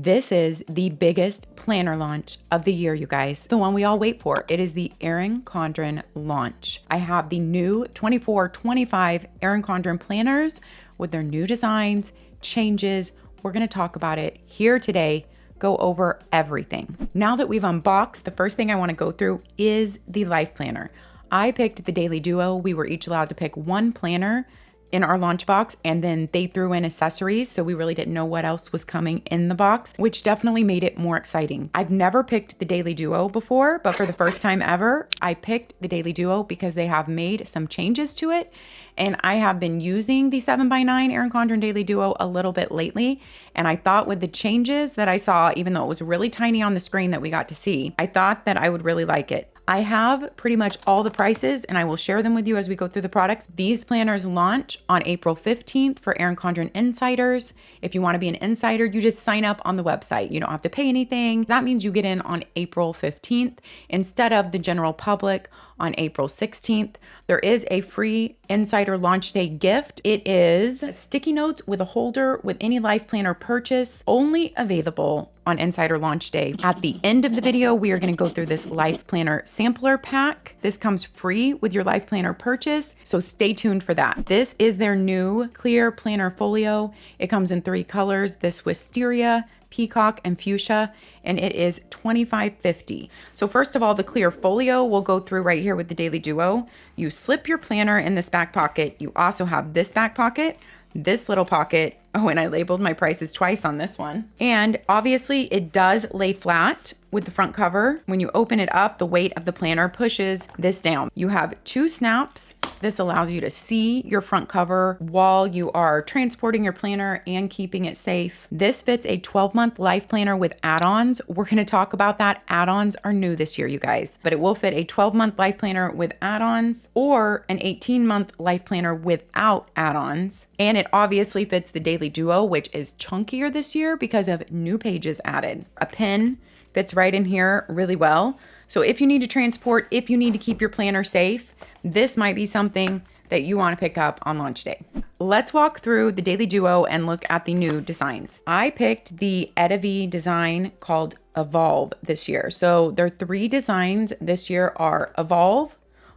This is the biggest planner launch of the year, you guys. The one we all wait for. It is the Erin Condren launch. I have the new 24-25 Erin Condren planners with their new designs, changes. We're going to talk about it here today, go over everything. Now that we've unboxed, the first thing I want to go through is the life planner. I picked the Daily Duo. We were each allowed to pick one planner in our launch box, and then they threw in accessories, so we really didn't know what else was coming in the box, which definitely made it more exciting. I've never picked the Daily Duo before, but for the first time ever, I picked the Daily Duo because they have made some changes to it, and I have been using the 7x9 Erin Condren Daily Duo a little bit lately, and I thought with the changes that I saw, even though it was really tiny on the screen that we got to see, I thought that I would really like it. I have pretty much all the prices, and I will share them with you as we go through the products. These planners launch on April 15th for Erin Condren Insiders. If you want to be an insider, you just sign up on the website. You don't have to pay anything. That means you get in on April 15th instead of the general public on April 16th. There is a free insider launch day gift. It is sticky notes with a holder with any life planner purchase, only available on Insider Launch Day. At the end of the video, we are going to go through this life planner sampler pack. This comes free with your life planner purchase, so stay tuned for that. This is their new clear planner folio. It comes in 3 colors, this wisteria, peacock, and fuchsia, and it is $25.50. So first of all, the clear folio we'll go through right here with the Daily Duo. You slip your planner in this back pocket. You also have this back pocket, this little pocket. Oh, and I labeled my prices twice on this one. And obviously it does lay flat with the front cover. When you open it up, the weight of the planner pushes this down. You have 2 snaps. This allows you to see your front cover while you are transporting your planner and keeping it safe. This fits a 12-month life planner with add-ons. We're going to talk about that. Add-ons are new this year, you guys, but it will fit a 12-month life planner with add-ons or an 18-month life planner without add-ons. And it obviously fits the Daily Duo, which is chunkier this year because of new pages added. A pen fits right in here really well. So if you need to transport, if you need to keep your planner safe, this might be something that you want to pick up on launch day. Let's walk through the Daily Duo and look at the new designs. I picked the Edavi design called Evolve this year. So their 3 designs this year are Evolve,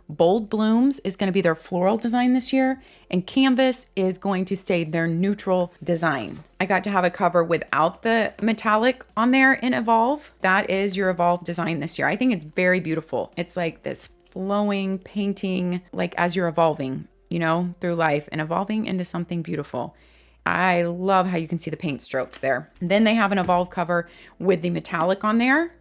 Bold Blooms is going to be their floral design this year, and Canvas is going to stay their neutral design. I got to have a cover without the metallic on there in Evolve. That is your Evolve design this year. I think it's very beautiful. It's like this flowing painting, like as you're evolving, you know, through life and evolving into something beautiful. I love how you can see the paint strokes there. Then they have an Evolve cover with the metallic on there.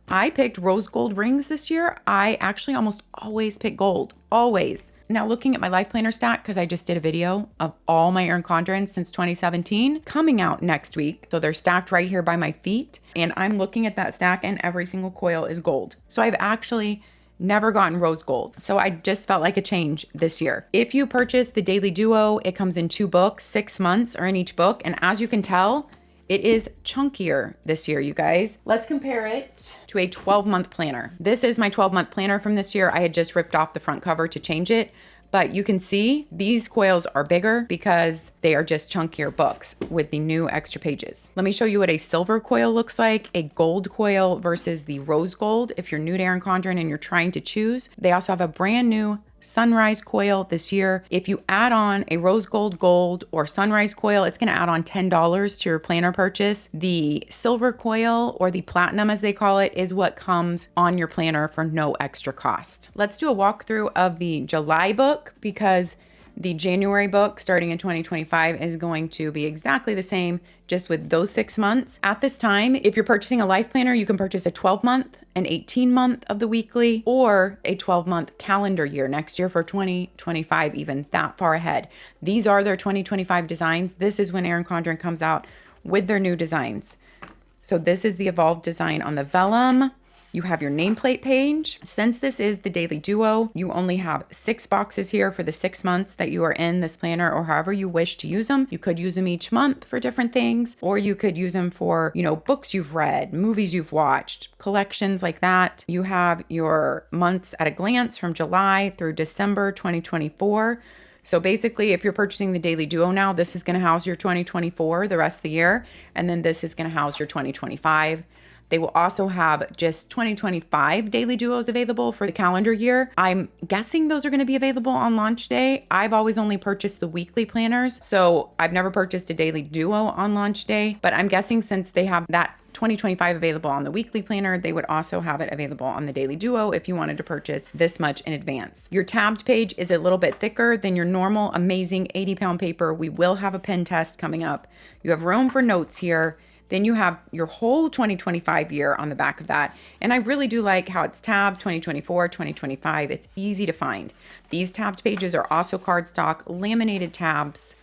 I picked rose gold rings this year. I actually almost always pick gold, always. Now looking at my life planner stack, because I just did a video of all my Erin Condrens since 2017 coming out next week. So they're stacked right here by my feet. And I'm looking at that stack and every single coil is gold. So I've actually never gotten rose gold. So I just felt like a change this year. If you purchase the Daily Duo, it comes in 2 books, 6 months are in each book. And as you can tell, it is chunkier this year, you guys. Let's compare it to a 12-month planner. This is my 12-month planner from this year. I had just ripped off the front cover to change it, but you can see these coils are bigger because they are just chunkier books with the new extra pages. Let me show you what a silver coil looks like, a gold coil versus the rose gold. If you're new to Erin Condren and you're trying to choose, they also have a brand new Sunrise coil this year. If you add on a rose gold or sunrise coil, it's going to add on $10 to your planner purchase. The silver coil, or the platinum as they call it, is what comes on your planner for no extra cost. Let's do a walkthrough of the July book because the January book starting in 2025 is going to be exactly the same, just with those 6 months. At this time, if you're purchasing a life planner, you can purchase a 12-month, an 18-month of the weekly, or a 12-month calendar year next year for 2025, even that far ahead. These are their 2025 designs. This is when Erin Condren comes out with their new designs. So this is the Evolved design on the vellum. You have your nameplate page. Since this is the Daily Duo, you only have 6 boxes here for the 6 months that you are in this planner, or however you wish to use them. You could use them each month for different things, or you could use them for, you know, books you've read, movies you've watched, collections like that. You have your months at a glance from July through December 2024. So basically, if you're purchasing the Daily Duo now, this is going to house your 2024 the rest of the year, and then this is going to house your 2025. They will also have just 2025 Daily Duos available for the calendar year. I'm guessing those are going to be available on launch day. I've always only purchased the weekly planners, so I've never purchased a Daily Duo on launch day, but I'm guessing since they have that 2025 available on the weekly planner, they would also have it available on the Daily Duo if you wanted to purchase this much in advance. Your tabbed page is a little bit thicker than your normal amazing 80-pound paper. We will have a pen test coming up. You have room for notes here. Then you have your whole 2025 year on the back of that. And I really do like how it's tabbed 2024, 2025. It's easy to find. These tabbed pages are also cardstock laminated tabs.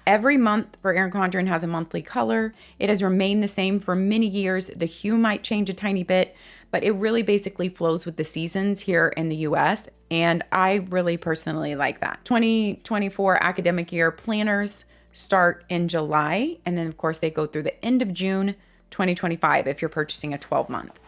Every month for Erin Condren has a monthly color. It has remained the same for many years. The hue might change a tiny bit, but it really basically flows with the seasons here in the US. And I really personally like that. 2024 academic year planners start in July, and then of course they go through the end of June 2025 if you're purchasing a 12-month.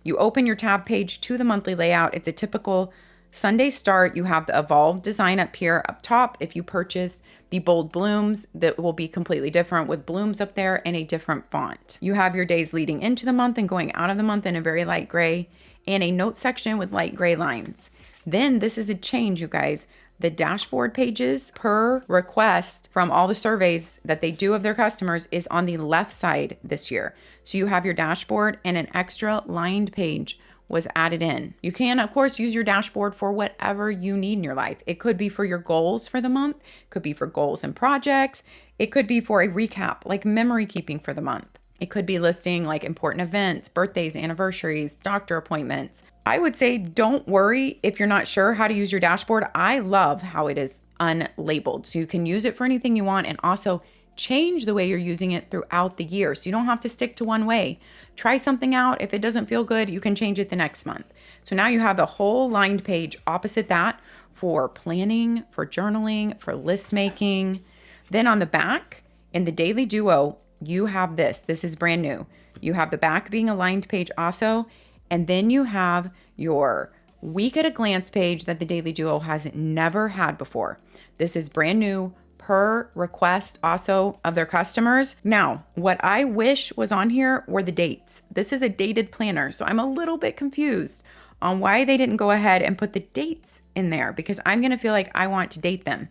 You open your tab page to the monthly layout. It's a typical Sunday start. You have the evolved design up here up top. If you purchase the bold blooms, that will be completely different with blooms up there and a different font. You have your days leading into the month and going out of the month in a very light gray, and a note section with light gray lines. Then this is a change, you guys. The dashboard pages per request from all the surveys that they do of their customers is on the left side this year. So you have your dashboard, and an extra lined page was added in. You can, of course, use your dashboard for whatever you need in your life. It could be for your goals for the month, it could be for goals and projects, it could be for a recap, like memory keeping for the month. It could be listing like important events, birthdays, anniversaries, doctor appointments. I would say don't worry if you're not sure how to use your dashboard. I love how it is unlabeled. So you can use it for anything you want and also change the way you're using it throughout the year. So you don't have to stick to one way. Try something out. If it doesn't feel good, you can change it the next month. So now you have a whole lined page opposite that for planning, for journaling, for list making. Then on the back in the Daily Duo, you have this. This is brand new. You have the back being a lined page also. And then you have your week at a glance page that the Daily Duo has never had before. This is brand new per request also of their customers. Now, what I wish was on here were the dates. This is a dated planner, so I'm a little bit confused on why they didn't go ahead and put the dates in there, because I'm going to feel like I want to date them.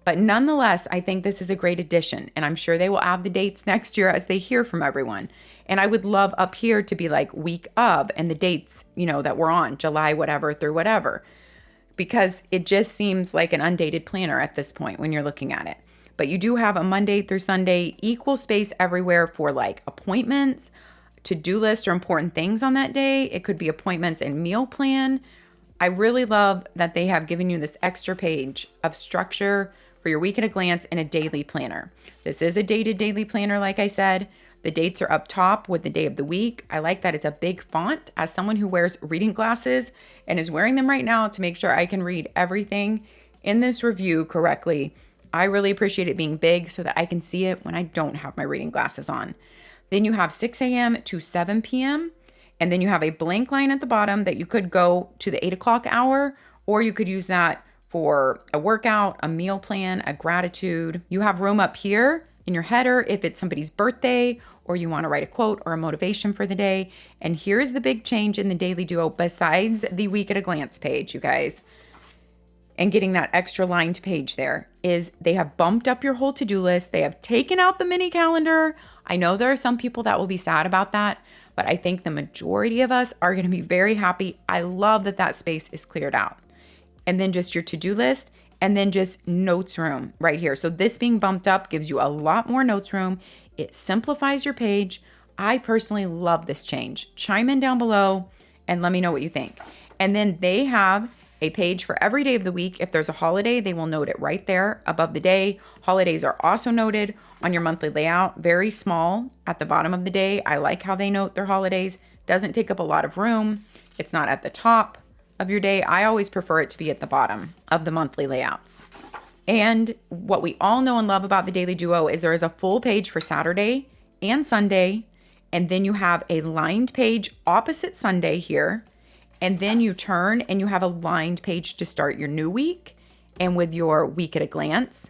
But nonetheless, I think this is a great addition, and I'm sure they will add the dates next year as they hear from everyone. And I would love up here to be like week of and the dates, that we're on, July whatever through whatever, because it just seems like an undated planner at this point when you're looking at it. But you do have a Monday through Sunday equal space everywhere for like appointments, to-do lists, or important things on that day. It could be appointments and meal plan. I really love that they have given you this extra page of structure for your week at a glance and a daily planner. This is a dated daily planner, like I said. The dates are up top with the day of the week. I like that it's a big font. As someone who wears reading glasses and is wearing them right now to make sure I can read everything in this review correctly, I really appreciate it being big so that I can see it when I don't have my reading glasses on. Then you have 6 a.m. to 7 p.m. And then you have a blank line at the bottom that you could go to the 8 o'clock hour, or you could use that for a workout, a meal plan, a gratitude. You have room up here in your header if it's somebody's birthday or you want to write a quote or a motivation for the day. And here's the big change in the Daily Duo besides the week at a glance page, you guys, and getting that extra lined page there, is they have bumped up your whole to-do list. They have taken out the mini calendar. I know there are some people that will be sad about that, but I think the majority of us are going to be very happy. I love that that space is cleared out. And then just your to-do list, and then just notes room right here. So this being bumped up gives you a lot more notes room. It simplifies your page. I personally love this change. Chime in down below and let me know what you think. And then they have a page for every day of the week. If there's a holiday, they will note it right there above the day. Holidays are also noted on your monthly layout, very small at the bottom of the day. I like how they note their holidays. Doesn't take up a lot of room. It's not at the top of your day. I always prefer it to be at the bottom of the monthly layouts. And what we all know and love about the Daily Duo is there is a full page for Saturday and Sunday, and then you have a lined page opposite Sunday here, and then you turn and you have a lined page to start your new week, and with your week at a glance.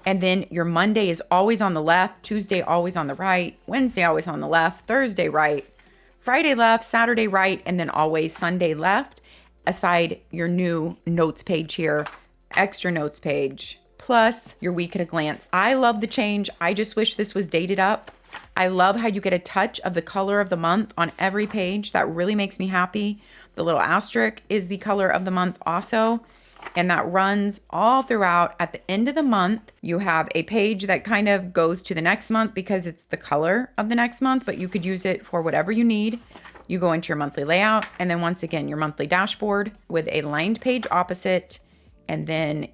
And then your Monday is always on the left, Tuesday always on the right, Wednesday always on the left, Thursday right, Friday left, Saturday right, and then always Sunday left, aside your new notes page here, extra notes page, plus your week at a glance. I love the change. I just wish this was dated up. I love how you get a touch of the color of the month on every page. That really makes me happy. The little asterisk is the color of the month also. And that runs all throughout. At the end of the month, you have a page that kind of goes to the next month because it's the color of the next month, but you could use it for whatever you need. You go into your monthly layout, and then once again, your monthly dashboard with a lined page opposite, and then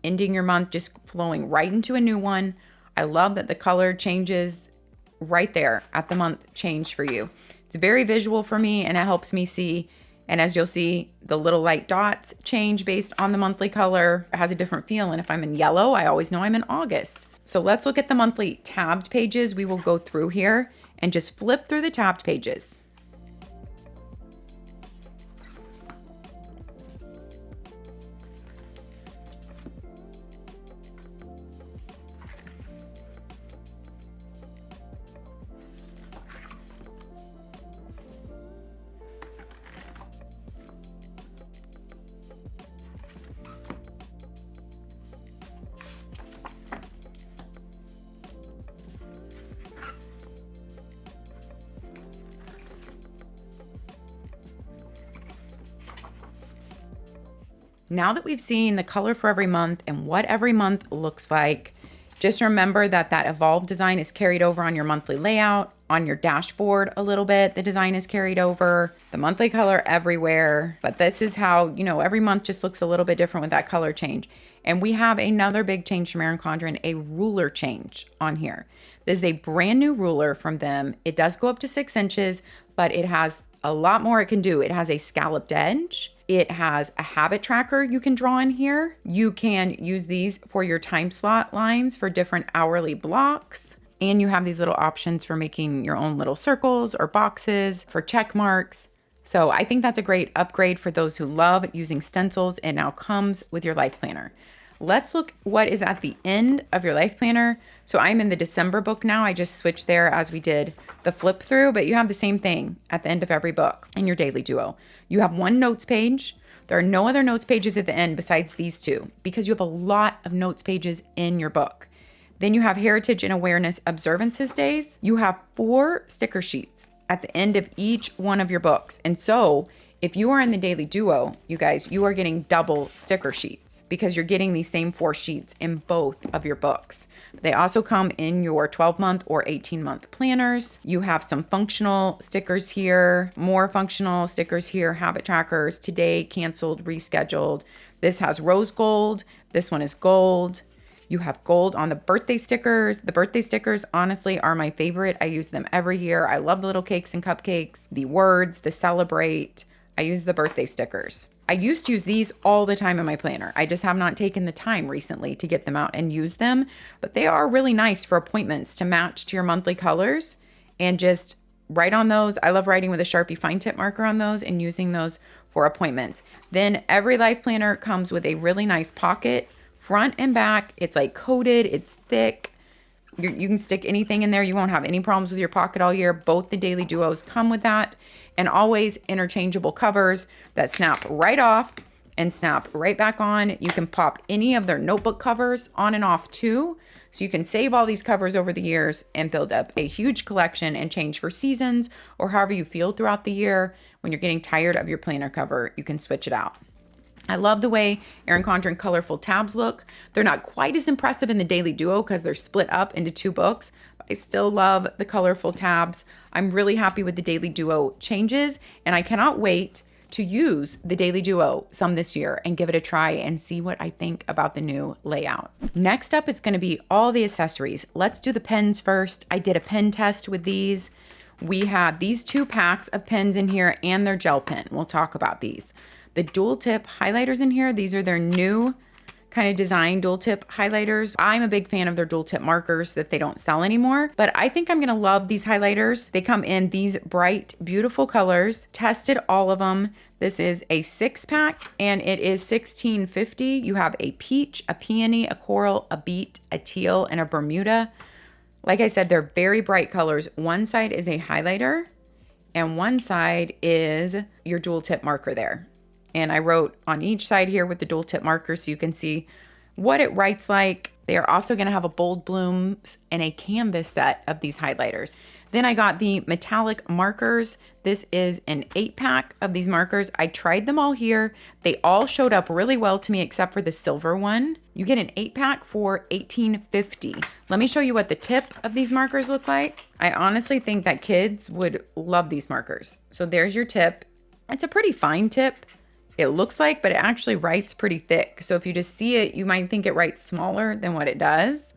ending your month just flowing right into a new one. I love that the color changes right there at the month change for you. It's very visual for me, and it helps me see. And as you'll see, the little light dots change based on the monthly color. It has a different feel. And if I'm in yellow, I always know I'm in August. So let's look at the monthly tabbed pages. We will go through here and just flip through the tabbed pages. Now that we've seen the color for every month and what every month looks like, just remember that that evolved design is carried over on your monthly layout, on your dashboard a little bit. The design is carried over, the monthly color everywhere. But this is how, every month just looks a little bit different with that color change. And we have another big change from Erin Condren, a ruler change on here. This is a brand new ruler from them. It does go up to 6 inches, but it has a lot more it can do. It has a scalloped edge. It has a habit tracker you can draw in here. You can use these for your time slot lines for different hourly blocks. And you have these little options for making your own little circles or boxes for check marks. So I think that's a great upgrade for those who love using stencils. It now comes with your life planner. Let's look what is at the end of your life planner. So I'm in the December book now. I just switched there as we did the flip through, but you have the same thing at the end of every book in your daily duo. You have one notes page. There are no other notes pages at the end besides these two because you have a lot of notes pages in your book. Then you have Heritage and Awareness Observances Days. You have 4 sticker sheets at the end of each one of your books. And so if you are in the daily duo, you guys, you are getting double sticker sheets because you're getting these same 4 sheets in both of your books. They also come in your 12-month or 18-month planners. You have some functional stickers here, more functional stickers here, habit trackers, today, canceled, rescheduled. This has rose gold. This one is gold. You have gold on the birthday stickers. The birthday stickers, honestly, are my favorite. I use them every year. I love the little cakes and cupcakes, the words, the celebrate. I use the birthday stickers. I used to use these all the time in my planner. I just have not taken the time recently to get them out and use them, but they are really nice for appointments to match to your monthly colors and just write on those. I love writing with a Sharpie fine tip marker on those and using those for appointments. Then every life planner comes with a really nice pocket, front and back. It's like coated, it's thick. You can stick anything in there. You won't have any problems with your pocket all year. Both the daily duos come with that. And always interchangeable covers that snap right off and snap right back on. You can pop any of their notebook covers on and off too. So you can save all these covers over the years and build up a huge collection and change for seasons or however you feel throughout the year. When you're getting tired of your planner cover, you can switch it out. I love the way Erin Condren colorful tabs look. They're not quite as impressive in the daily duo because they're split up into 2 books. But I still love the colorful tabs. I'm really happy with the daily duo changes, and I cannot wait to use the daily duo some this year and give it a try and see what I think about the new layout. Next up is going to be all the accessories. Let's do the pens first. I did a pen test with these. We have these 2 packs of pens in here and their gel pen. We'll talk about these. The dual tip highlighters in here, these are their new kind of design dual tip highlighters. I'm a big fan of their dual tip markers that they don't sell anymore, but I think I'm gonna love these highlighters. They come in these bright, beautiful colors. Tested all of them. This is a 6-pack and it is $16.50. You have a peach, a peony, a coral, a beet, a teal, and a Bermuda. Like I said, they're very bright colors. One side is a highlighter and one side is your dual tip marker there. And I wrote on each side here with the dual tip marker so you can see what it writes like. They are also going to have a bold blooms and a canvas set of these highlighters. Then I got the metallic markers. This is an 8-pack of these markers. I tried them all here. They all showed up really well to me except for the silver one. You get an 8-pack for $18.50. Let me show you what the tip of these markers look like. I honestly think that kids would love these markers. So there's your tip. It's a pretty fine tip. It looks like, but it actually writes pretty thick. So if you just see it, you might think it writes smaller than what it does.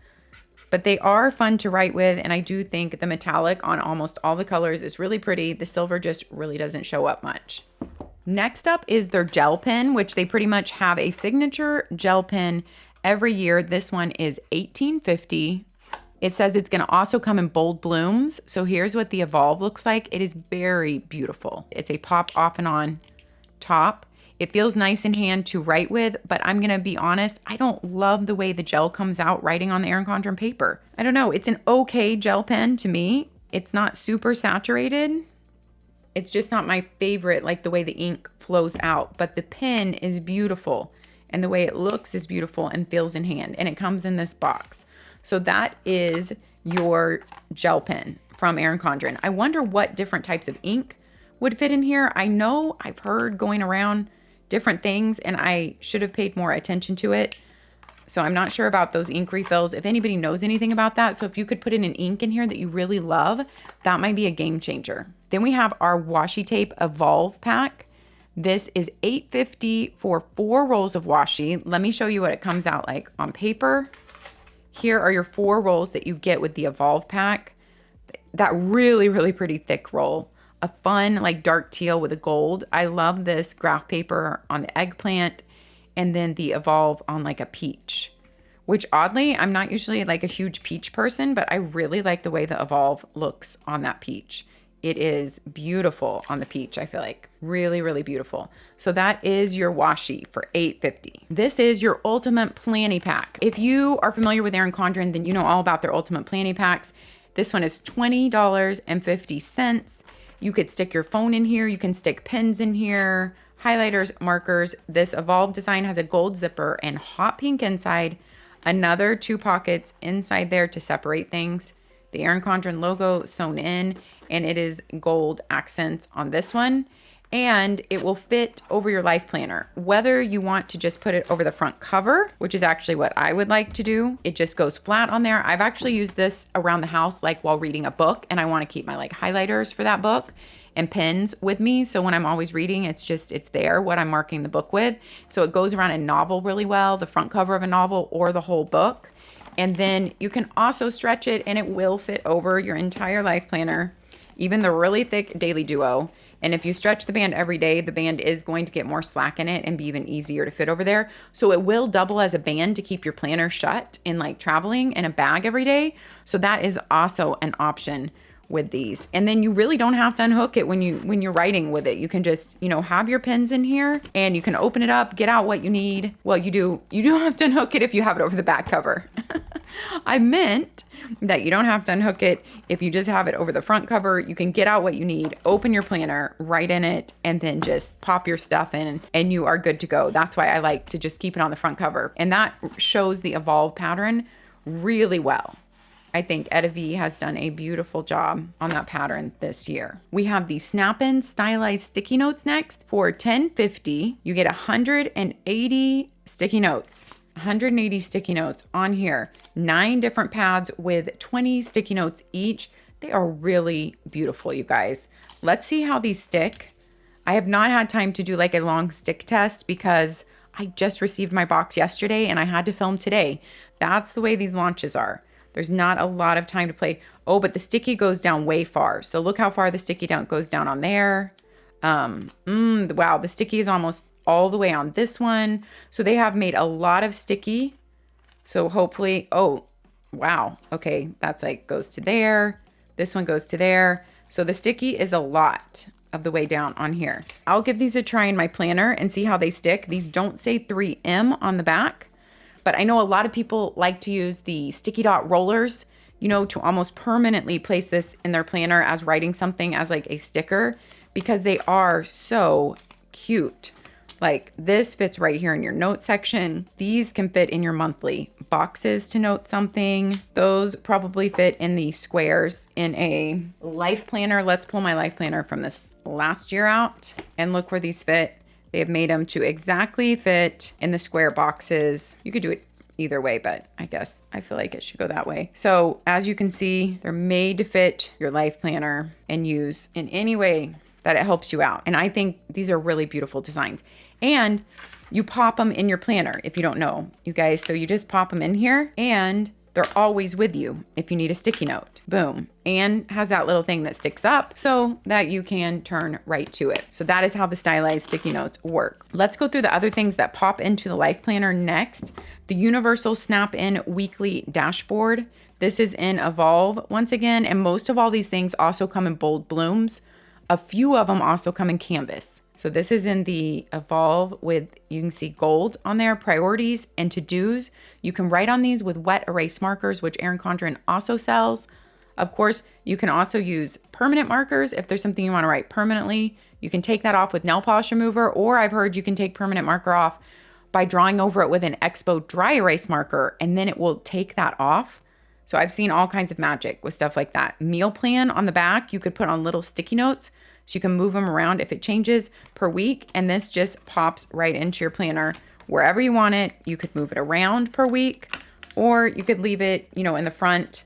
But they are fun to write with, and I do think the metallic on almost all the colors is really pretty. The silver just really doesn't show up much. Next up is their gel pen, which they pretty much have a signature gel pen every year. This one is $18.50. It says it's going to also come in bold blooms. So here's what the Evolve looks like. It is very beautiful. It's a pop off and on top. It feels nice in hand to write with, but I'm going to be honest, I don't love the way the gel comes out writing on the Erin Condren paper. I don't know. It's an okay gel pen to me. It's not super saturated. It's just not my favorite, like the way the ink flows out, but the pen is beautiful and the way it looks is beautiful and feels in hand, and it comes in this box. So that is your gel pen from Erin Condren. I wonder what different types of ink would fit in here. I know I've heard going around different things and I should have paid more attention to it. So I'm not sure about those ink refills. If anybody knows anything about that, so if you could put in an ink in here that you really love, that might be a game changer. Then we have our Washi Tape Evolve pack. This is $8.50 for 4 rolls of washi. Let me show you what it comes out like on paper. Here are your 4 rolls that you get with the Evolve pack. That really, really pretty thick roll. A fun like dark teal with a gold. I love this graph paper on the eggplant, and then the Evolve on like a peach, which oddly, I'm not usually like a huge peach person, but I really like the way the Evolve looks on that peach. It is beautiful on the peach. I feel like really, really beautiful. So that is your washi for $8.50. This is your Ultimate Planny Pack. If you are familiar with Erin Condren, then you know all about their Ultimate Planny Packs. This one is $20.50. You could stick your phone in here. You can stick pens in here, highlighters, markers. This Evolve design has a gold zipper and hot pink inside. Another 2 pockets inside there to separate things. The Erin Condren logo sewn in, and it is gold accents on this one. And it will fit over your life planner. Whether you want to just put it over the front cover, which is actually what I would like to do. It just goes flat on there. I've actually used this around the house, like while reading a book, and I want to keep my like highlighters for that book and pens with me. So when I'm always reading, it's there, what I'm marking the book with. So it goes around a novel really well, the front cover of a novel or the whole book. And then you can also stretch it and it will fit over your entire life planner, even the really thick Daily Duo. And if you stretch the band every day, the band is going to get more slack in it and be even easier to fit over there. So it will double as a band to keep your planner shut in like traveling in a bag every day. So that is also an option with these. And then you really don't have to unhook it when you're writing with it. You can just, have your pens in here and you can open it up, get out what you need. Well, you do have to unhook it if you have it over the back cover. I meant that you don't have to unhook it if you just have it over the front cover. You can get out what you need, open your planner, write in it, and then just pop your stuff in and you are good to go. That's why I like to just keep it on the front cover. And that shows the Evolve pattern really well. I think Etta V has done a beautiful job on that pattern this year. We have the Snap-in Stylized sticky notes next for $10.50. You get 180 sticky notes. 180 sticky notes on here. 9 different pads with 20 sticky notes each. They are really beautiful, you guys. Let's see how these stick. I have not had time to do like a long stick test because I just received my box yesterday and I had to film today. That's the way these launches are. There's not a lot of time to play. Oh, but the sticky goes down way far. So look how far the sticky goes down on there. Wow, the sticky is almost all the way on this one. So they have made a lot of sticky. So hopefully, oh, wow. Okay, that's like goes to there. This one goes to there. So the sticky is a lot of the way down on here. I'll give these a try in my planner and see how they stick. These don't say 3M on the back, but I know a lot of people like to use the sticky dot rollers, you know, to almost permanently place this in their planner as writing something as like a sticker, because they are so cute. Like this fits right here in your note section. These can fit in your monthly boxes to note something. Those probably fit in the squares in a life planner. Let's pull my life planner from this last year out and look where these fit. They have made them to exactly fit in the square boxes. You could do it either way, but I guess I feel like it should go that way. So as you can see, they're made to fit your life planner and use in any way that it helps you out. And I think these are really beautiful designs. And you pop them in your planner if you don't know, you guys. So you just pop them in here and they're always with you if you need a sticky note. Boom. And has that little thing that sticks up so that you can turn right to it. So that is how the stylized sticky notes work. Let's go through the other things that pop into the life planner next. The universal snap-in weekly dashboard. This is in Evolve once again. And most of all these things also come in bold blooms. A few of them also come in canvas. So this is in the Evolve with, you can see gold on there, priorities and to-dos. You can write on these with wet erase markers, which Erin Condren also sells. Of course, you can also use permanent markers if there's something you want to write permanently. You can take that off with nail polish remover, or I've heard you can take permanent marker off by drawing over it with an Expo dry erase marker, and then it will take that off. So I've seen all kinds of magic with stuff like that. Meal plan on the back, you could put on little sticky notes. So you can move them around if it changes per week. And this just pops right into your planner wherever you want it. You could move it around per week, or you could leave it, you know, in the front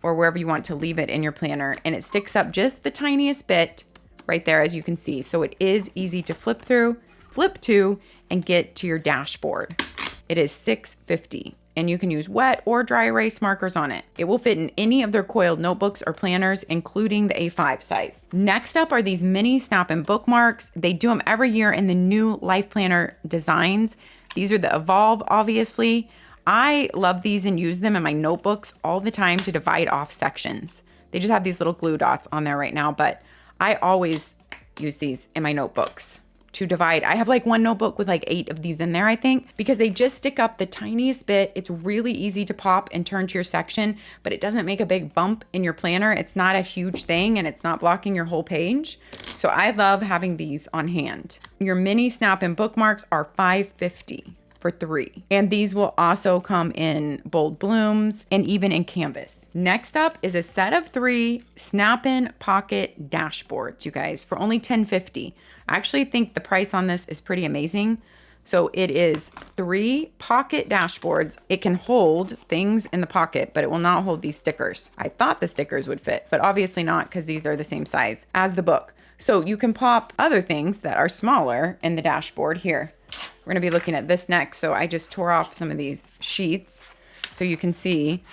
or wherever you want to leave it in your planner. And it sticks up just the tiniest bit right there, as you can see. So it is easy to flip to, and get to your dashboard. It is $6.50. And you can use wet or dry erase markers on it. It will fit in any of their coiled notebooks or planners, including the A5 size. Next up are these mini snap-in bookmarks. They do them every year in the new life planner designs. These are the Evolve, obviously. I love these and use them in my notebooks all the time to divide off sections. They just have these little glue dots on there right now, but I always use these in my notebooks to divide. I have like one notebook with like 8 of these in there, I think, because they just stick up the tiniest bit. It's really easy to pop and turn to your section, but it doesn't make a big bump in your planner. It's not a huge thing and it's not blocking your whole page. So I love having these on hand. Your mini snap-in bookmarks are $5.50 for 3. And these will also come in bold blooms and even in canvas. Next up is a set of 3 snap-in pocket dashboards, you guys, for only $10.50. I actually think the price on this is pretty amazing. So it is 3 pocket dashboards. It can hold things in the pocket, but it will not hold these stickers. I thought the stickers would fit, but obviously not, because these are the same size as the book. So you can pop other things that are smaller in the dashboard here. We're going to be looking at this next. So I just tore off some of these sheets so you can see.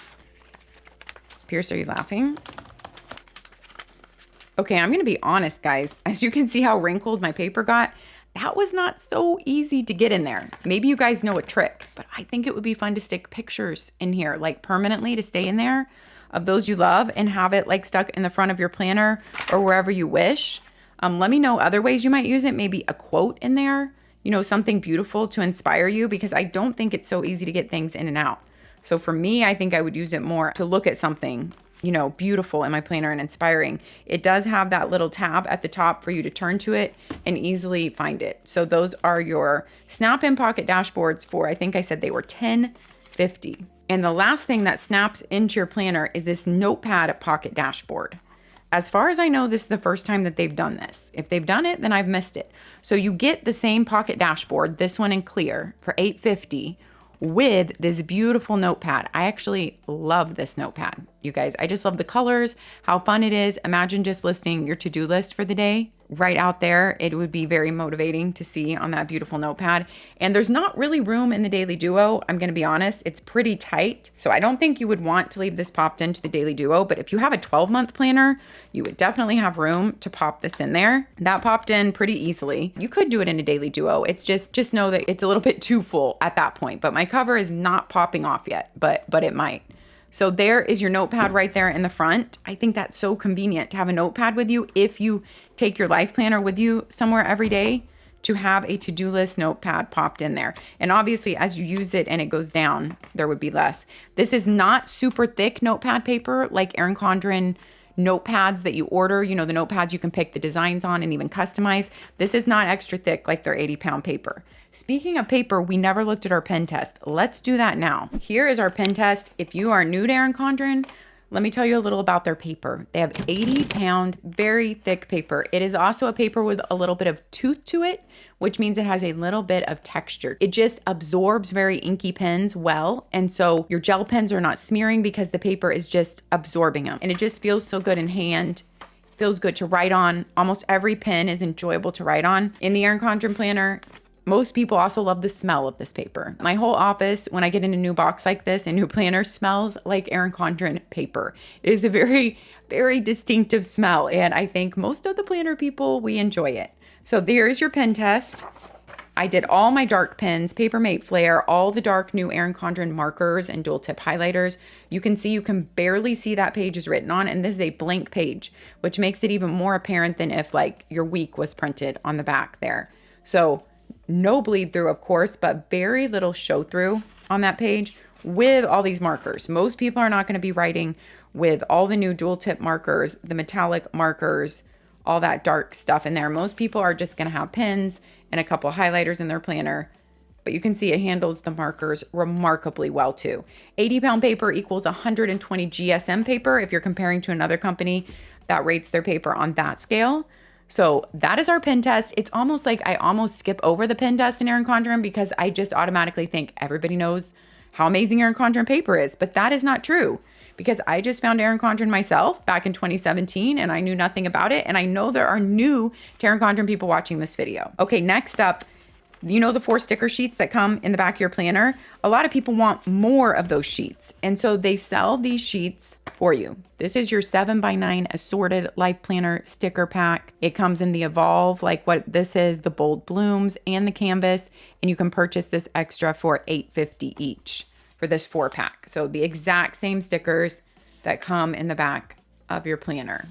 Pierce, are you laughing? Okay, I'm going to be honest, guys. As you can see how wrinkled my paper got, that was not so easy to get in there. Maybe you guys know a trick, but I think it would be fun to stick pictures in here, like permanently, to stay in there of those you love and have it like stuck in the front of your planner or wherever you wish. Let me know other ways you might use it. Maybe a quote in there, you know, something beautiful to inspire you, because I don't think it's so easy to get things in and out. So for me, I think I would use it more to look at something, you know, beautiful in my planner and inspiring. It does have that little tab at the top for you to turn to it and easily find it. So those are your snap-in pocket dashboards for, I think I said they were $10.50. And the last thing that snaps into your planner is this Notepad pocket dashboard. As far as I know, this is the first time that they've done this. If they've done it, then I've missed it. So you get the same pocket dashboard, this one in clear, for $8.50 with this beautiful notepad. I actually love this notepad, you guys. I just love the colors, how fun it is. Imagine just listing your to-do list for the day. right out there. It would be very motivating to see on that beautiful notepad. And there's not really room in the Daily Duo. I'm going to be honest, it's pretty tight. So I don't think you would want to leave this popped into the Daily Duo, but if you have a 12-month planner, you would definitely have room to pop this in there. That popped in pretty easily. You could do it in a Daily Duo. It's just know that it's a little bit too full at that point, but my cover is not popping off yet, but it might. So there is your notepad right there in the front. I think that's so convenient to have a notepad with you if you take your life planner with you somewhere every day, to have a to-do list notepad popped in there. And obviously as you use it and it goes down, there would be less. This is not super thick notepad paper like Erin Condren notepads that you order, you know, the notepads you can pick the designs on and even customize. This is not extra thick like their 80-pound paper. Speaking of paper, we never looked at our pen test. Let's do that now. Here is our pen test. If you are new to Erin Condren, let me tell you a little about their paper. They have 80-pound, very thick paper. It is also a paper with a little bit of tooth to it, which means it has a little bit of texture. It just absorbs very inky pens well. And so your gel pens are not smearing because the paper is just absorbing them. And it just feels so good in hand. Feels good to write on. Almost every pen is enjoyable to write on. In the Erin Condren planner, most people also love the smell of this paper. My whole office, when I get in a new box like this, a new planner, smells like Erin Condren paper. It is a very, very distinctive smell. And I think most of the planner people, we enjoy it. So there's your pen test. I did all my dark pens, Papermate Flare, all the dark new Erin Condren markers and dual tip highlighters. You can see, you can barely see that page is written on, and this is a blank page, which makes it even more apparent than if like your week was printed on the back there. So no bleed through, of course, but very little show through on that page with all these markers. Most people are not going to be writing with all the new dual tip markers, the metallic markers, all that dark stuff in there. Most people are just going to have pens and a couple highlighters in their planner, but you can see it handles the markers remarkably well too. 80-pound paper equals 120 GSM paper if you're comparing to another company that rates their paper on that scale. So that is our pen test. It's almost like I almost skip over the pen test in Erin Condren because I just automatically think everybody knows how amazing Erin Condren paper is, but that is not true because I just found Erin Condren myself back in 2017 and I knew nothing about it. And I know there are new to Erin Condren people watching this video. Okay, next up, you know the 4 sticker sheets that come in the back of your planner? A lot of people want more of those sheets. And so they sell these sheets for you. This is your 7x9 assorted life planner sticker pack. It comes in the Evolve, like what this is, the bold blooms and the canvas. And you can purchase this extra for $8.50 each for this 4-pack. So the exact same stickers that come in the back of your planner.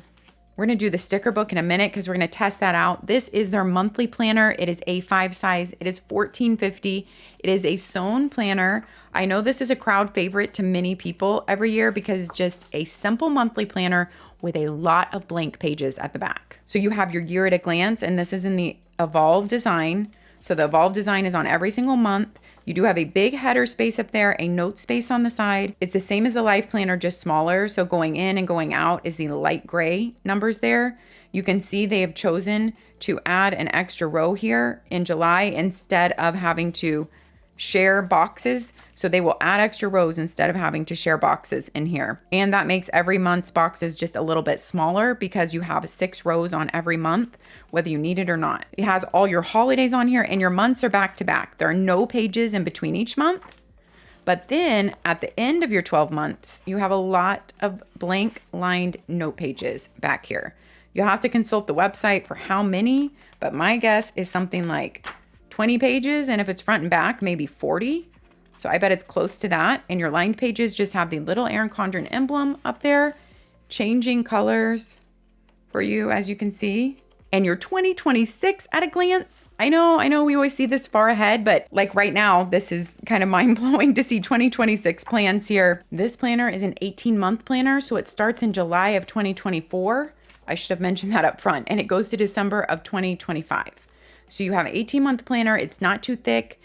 We're going to do the sticker book in a minute because we're going to test that out. This is their monthly planner. It is A5 size. It is $14.50. It is a sewn planner. I know this is a crowd favorite to many people every year because it's just a simple monthly planner with a lot of blank pages at the back. So you have your year at a glance, and this is in the Evolve design. So the Evolve design is on every single month. You do have a big header space up there, a note space on the side. It's the same as the life planner, just smaller. So going in and going out is the light gray numbers there. You can see they have chosen to add an extra row here in July instead of having to share boxes. So they will add extra rows instead of having to share boxes in here. And that makes every month's boxes just a little bit smaller because you have 6 rows on every month, whether you need it or not. It has all your holidays on here and your months are back to back. There are no pages in between each month. But then at the end of your 12 months, you have a lot of blank lined note pages back here. You'll have to consult the website for how many, but my guess is something like 20 pages, and if it's front and back, maybe 40. So I bet it's close to that. And your lined pages just have the little Erin Condren emblem up there, changing colors for you, as you can see. And your 2026 at a glance. I know we always see this far ahead, but like right now, this is kind of mind-blowing to see 2026 plans here. This planner is an 18-month planner, so it starts in July of 2024. I should have mentioned that up front. And it goes to December of 2025. So you have an 18-month planner. It's not too thick.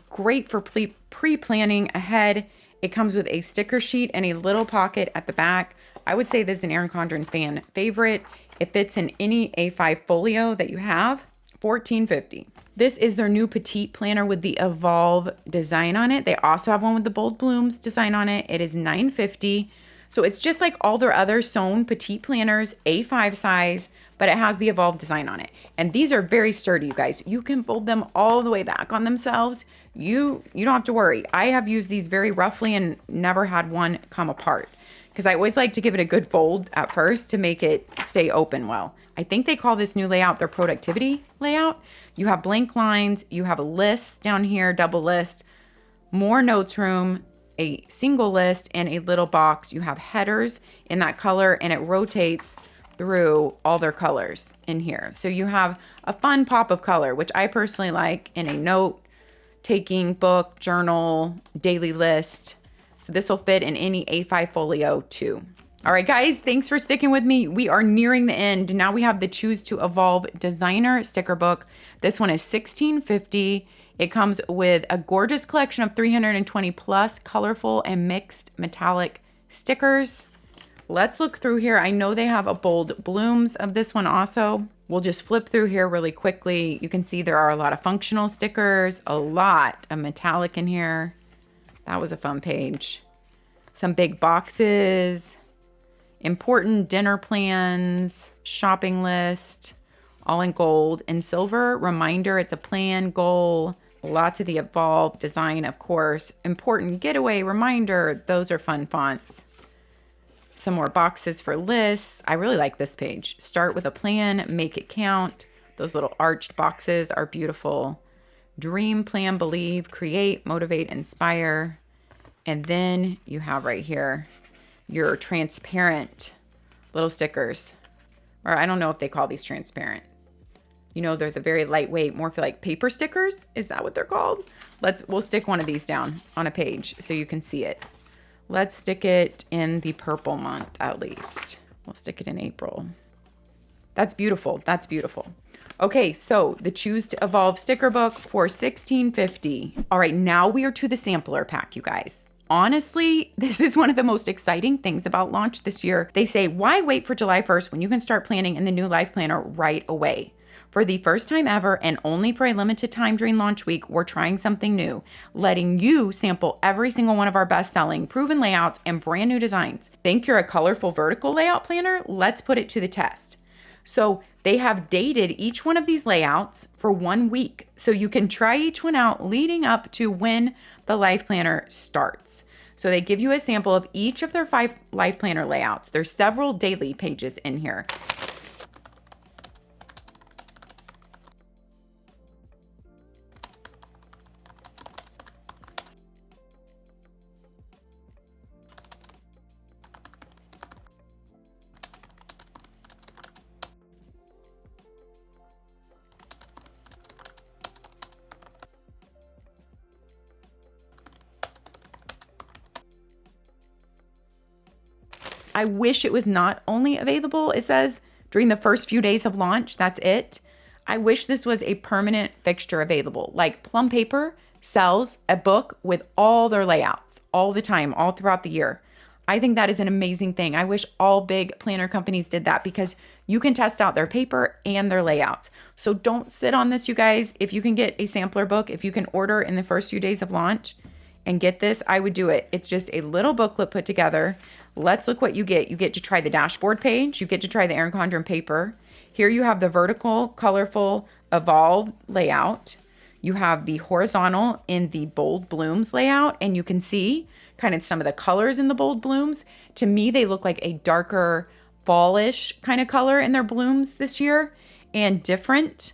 Great for pre-planning ahead. It comes with a sticker sheet and a little pocket at the back. I would say this is an Erin Condren fan favorite. It fits in any A5 folio that you have. $14.50. This is their new Petite planner with the Evolve design on it. They also have one with the bold blooms design on it. It is $9.50. So it's just like all their other sewn petite planners, A5 size, but it has the evolved design on it. And these are very sturdy, you guys. You can fold them all the way back on themselves. You don't have to worry. I have used these very roughly and never had one come apart, because I always like to give it a good fold at first to make it stay open well. I think they call this new layout their productivity layout. You have blank lines, you have a list down here, double list, more notes room, a single list, and a little box. You have headers in that color, and it rotates through all their colors in here. So you have a fun pop of color, which I personally like in a note taking book, journal, daily list. So this will fit in any A5 folio too. All right, guys, thanks for sticking with me. We are nearing the end. Now we have the Choose to Evolve designer sticker book. This one is $16.50. It comes with a gorgeous collection of 320 plus colorful and mixed metallic stickers. Let's look through here. I know they have a bold blooms of this one also. We'll just flip through here really quickly. You can see there are a lot of functional stickers, a lot of metallic in here. That was a fun page. Some big boxes, important dinner plans, shopping list, all in gold and silver. Reminder, it's a plan, goal, lots of the evolved design, of course. Important getaway, reminder, those are fun fonts. Some more boxes for lists. I really like this page. Start with a plan, make it count. Those little arched boxes are beautiful. Dream, plan, believe, create, motivate, inspire. And then you have right here your transparent little stickers. Or I don't know if they call these transparent. You know, they're the very lightweight, more feel like paper stickers. Is that what they're called? We'll stick one of these down on a page so you can see it. Let's stick it in the purple month at least. We'll stick it in April. That's beautiful. That's beautiful. Okay, so the Choose to Evolve sticker book for $16.50. All right, now we are to the sampler pack, you guys. Honestly, this is one of the most exciting things about launch this year. They say, why wait for July 1st when you can start planning in the new Life Planner right away? For the first time ever and only for a limited time during launch week, we're trying something new, letting you sample every single one of our best-selling, proven layouts and brand new designs. Think you're a colorful vertical layout planner? Let's put it to the test. So they have dated each one of these layouts for 1 week, so you can try each one out leading up to when the Life Planner starts. So they give you a sample of each of their 5 Life Planner layouts. There's several daily pages in here. I wish it was not only available, it says, during the first few days of launch. That's it. I wish this was a permanent fixture available. Like Plum Paper sells a book with all their layouts all the time, all throughout the year. I think that is an amazing thing. I wish all big planner companies did that because you can test out their paper and their layouts. So don't sit on this, you guys. If you can get a sampler book, if you can order in the first few days of launch and get this, I would do it. It's just a little booklet put together. Let's look what you get. You get to try the dashboard page. You get to try the Erin Condren paper. Here you have the vertical, colorful, evolved layout. You have the horizontal in the bold blooms layout, and you can see kind of some of the colors in the bold blooms. To me, they look like a darker fallish kind of color in their blooms this year, and different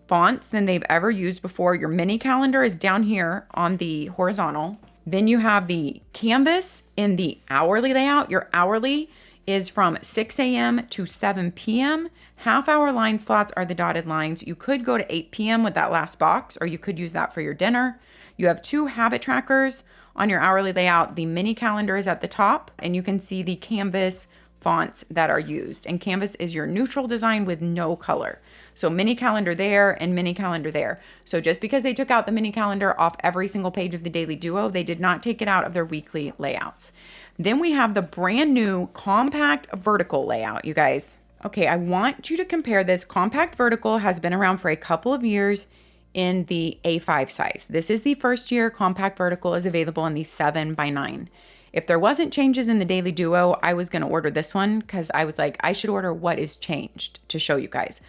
fonts than they've ever used before. Your mini calendar is down here on the horizontal. Then you have the canvas in the hourly layout. Your hourly is from 6 a.m. to 7 p.m. Half-hour line slots are the dotted lines. You could go to 8 p.m. with that last box, or you could use that for your dinner. You have 2 habit trackers on your hourly layout. The mini calendar is at the top, and you can see the canvas fonts that are used. And canvas is your neutral design with no color. So mini calendar there and mini calendar there. So just because they took out the mini calendar off every single page of the Daily Duo, they did not take it out of their weekly layouts. Then we have the brand new compact vertical layout, you guys. Okay, I want you to compare this. Compact vertical has been around for a couple of years in the A5 size. This is the first year compact vertical is available in the 7x9. If there wasn't changes in the Daily Duo, I was going to order this one because I was like, I should order what is changed to show you guys.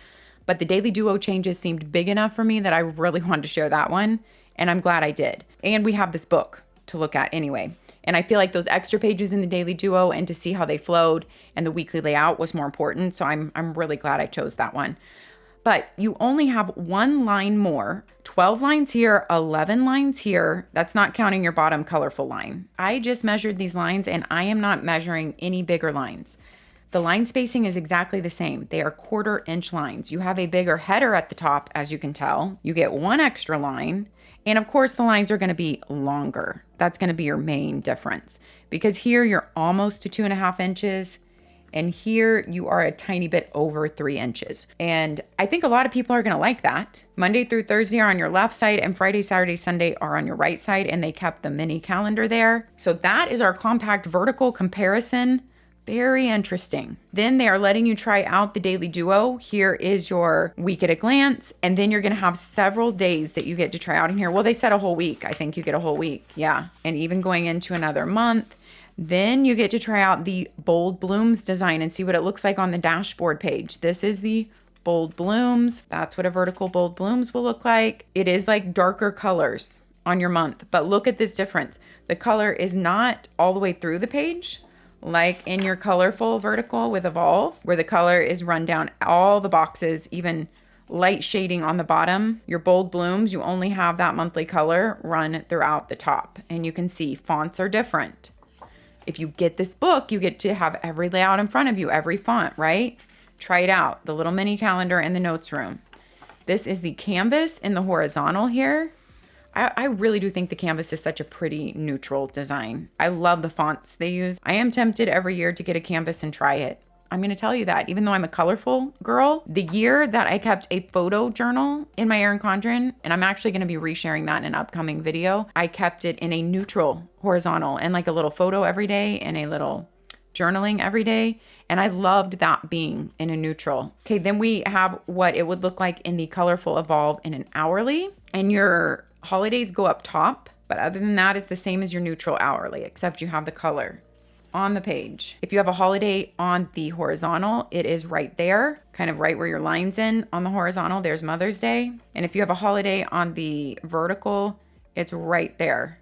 But the Daily Duo changes seemed big enough for me that I really wanted to share that one. And I'm glad I did. And we have this book to look at anyway. And I feel like those extra pages in the Daily Duo and to see how they flowed and the weekly layout was more important. So I'm really glad I chose that one. But you only have one line more, 12 lines here, 11 lines here. That's not counting your bottom colorful line. I just measured these lines and I am not measuring any bigger lines. The line spacing is exactly the same. They are 1/4 inch lines. You have a bigger header at the top, as you can tell. You get one extra line. And of course, the lines are going to be longer. That's going to be your main difference because here you're almost to 2.5 inches. And here you are a tiny bit over 3 inches. And I think a lot of people are going to like that. Monday through Thursday are on your left side and Friday, Saturday, Sunday are on your right side. And they kept the mini calendar there. So that is our compact vertical comparison. Very interesting. Then they are letting you try out the Daily Duo. Here is your week at a glance. And then you're going to have several days that you get to try out in here. Well, they said a whole week. I think you get a whole week. Yeah. And even going into another month. Then you get to try out the Bold Blooms design and see what it looks like on the dashboard page. This is the Bold Blooms. That's what a vertical Bold Blooms will look like. It is like darker colors on your month, but look at this difference. The color is not all the way through the page, like in your colorful vertical with Evolve, where the color is run down all the boxes, even light shading on the bottom. Your Bold Blooms, you only have that monthly color run throughout the top. And you can see fonts are different. If you get this book, you get to have every layout in front of you, every font, right? Try it out. The little mini calendar in the notes room. This is the canvas in the horizontal here. I really do think the canvas is such a pretty neutral design. I love the fonts they use. I am tempted every year to get a canvas and try it. I'm going to tell you that even though I'm a colorful girl, the year that I kept a photo journal in my Erin Condren, and I'm actually going to be resharing that in an upcoming video, I kept it in a neutral horizontal and like a little photo every day and a little journaling every day. And I loved that being in a neutral. Okay, then we have what it would look like in the colorful Evolve in an hourly. And your holidays go up top. But other than that, it's the same as your neutral hourly, except you have the color on the page. If you have a holiday on the horizontal, it is right there, kind of right where your line's in on the horizontal. There's Mother's Day. And if you have a holiday on the vertical, it's right there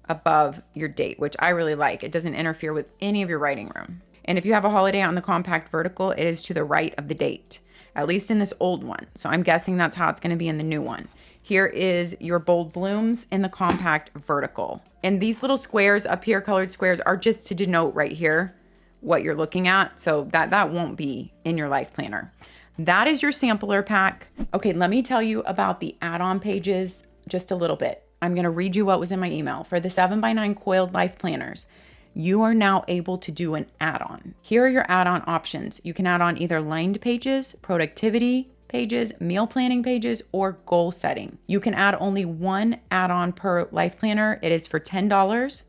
above your date, which I really like. It doesn't interfere with any of your writing room. And if you have a holiday on the compact vertical, it is to the right of the date, at least in this old one. So I'm guessing that's how it's going to be in the new one. Here is your Bold Blooms in the compact vertical. And these little squares up here, colored squares, are just to denote right here what you're looking at. So that won't be in your life planner. That is your sampler pack. Okay, let me tell you about the add-on pages just a little bit. I'm going to read you what was in my email. For the 7x9 coiled life planners, you are now able to do an add-on. Here are your add-on options. You can add on either lined pages, productivity pages, meal planning pages, or goal setting. You can add only one add-on per life planner. It is for $10.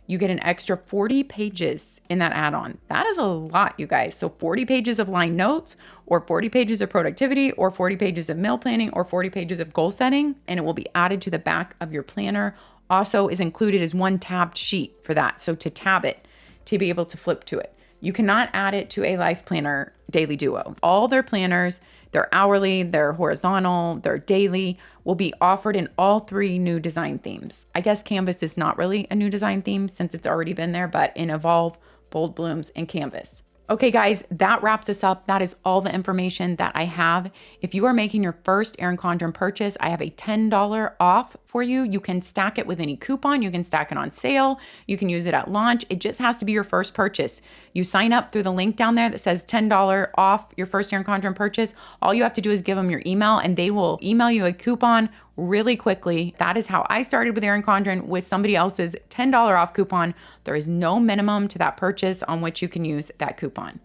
You get an extra 40 pages in that add-on. That is a lot, you guys. So 40 pages of line notes, or 40 pages of productivity, or 40 pages of meal planning, or 40 pages of goal setting, and it will be added to the back of your planner. Also is included as one tabbed sheet for that. So to tab it, to be able to flip to it. You cannot add it to a life planner Daily Duo. All their planners, their hourly, their horizontal, their daily, will be offered in all 3 new design themes. I guess Canvas is not really a new design theme since it's already been there, but in Evolve, Bold Blooms, and Canvas. Okay, guys, that wraps us up. That is all the information that I have. If you are making your first Erin Condren purchase, I have a $10 off for you. You can stack it with any coupon. You can stack it on sale. You can use it at launch. It just has to be your first purchase. You sign up through the link down there that says $10 off your first Erin Condren purchase. All you have to do is give them your email and they will email you a coupon really quickly. That is how I started with Erin Condren, with somebody else's $10 off coupon. There is no minimum to that purchase on which you can use that coupon.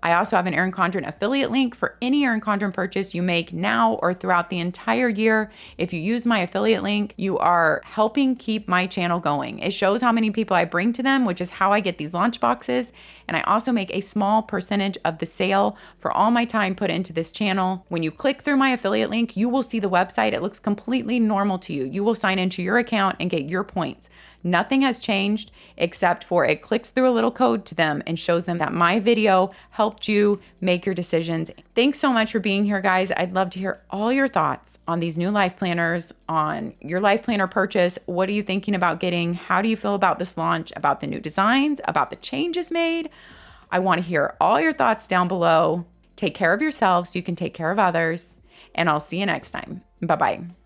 I also have an Erin Condren affiliate link for any Erin Condren purchase you make now or throughout the entire year. If you use my affiliate link, you are helping keep my channel going. It shows how many people I bring to them, which is how I get these launch boxes. And I also make a small percentage of the sale for all my time put into this channel. When you click through my affiliate link, you will see the website. It looks completely normal to you. You will sign into your account and get your points. Nothing has changed except for it clicks through a little code to them and shows them that my video helped you make your decisions. Thanks so much for being here, guys. I'd love to hear all your thoughts on these new life planners, on your life planner purchase. What are you thinking about getting? How do you feel about this launch, about the new designs, about the changes made? I want to hear all your thoughts down below. Take care of yourself so you can take care of others, and I'll see you next time. Bye-bye.